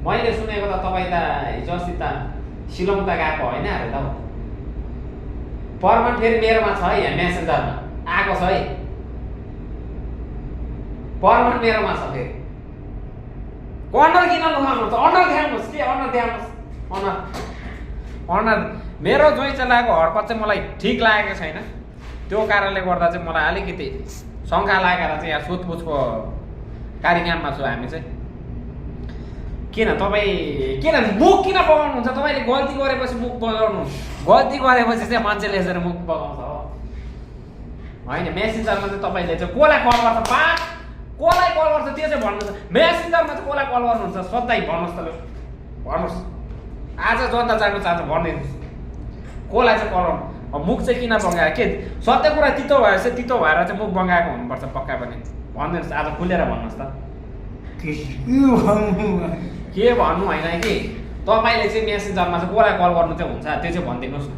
मैले सुनेको त तपाईँ त हिजो अस्ति त शिलङ त गएको होइन अरे त पर्मनेन्ट फेरि मेरोमा छ है मेसेन्जरमा आएको छ है पर्मनेन्ट मेरोमा छ फेरि कर्नर किन लुगाउनुहुन्छ अनर देखाउनुहोस् के अनर देखाउनुहोस् अनर मेरो जोइ चलाएको हरकत चाहिँ मलाई ठिक लागेको छैन त्यो कारणले गर्दा चाहिँ मलाई अलिकति शङ्का लागेर चाहिँ यहाँ सोधपुछको कार्यक्रममा छु हामी चाहिँ किन तपाईँ किन मुख किन बगाउनुहुन्छ तपाईँले गल्ती गरेपछि मुख बगाउनु गल्ती गरेपछि चाहिँ मान्छेले यसरी मुख बगाउँछ हो होइन मेसेन्जरमा चाहिँ तपाईँले चाहिँ कसलाई कल गर्छ कसलाई कल गर्छ त्यो चाहिँ भन्नुहुन्छ मेसेन्जरमा चाहिँ कसलाई कल गर्नुहुन्छ सधैँ भन्नुहोस् त भन्नुहोस् आज जता जानु चाहन्छ भनिदिनुहोस् कसलाई चाहिँ कल गर्नु मुख चाहिँ किन बगाएको के सत्य कुरा तितो भएर चाहिँ तितो भएर चाहिँ मुख बगाएको हुनुपर्छ पक्का पनि भनिदिनुहोस् आज खुलेर भन्नुहोस् त के भन्नु होइन कि तपाईँले चाहिँ मेसेन्जरमा चाहिँ कसलाई कल गर्नु चाहिँ हुन्छ त्यो चाहिँ भनिदिनुहोस् न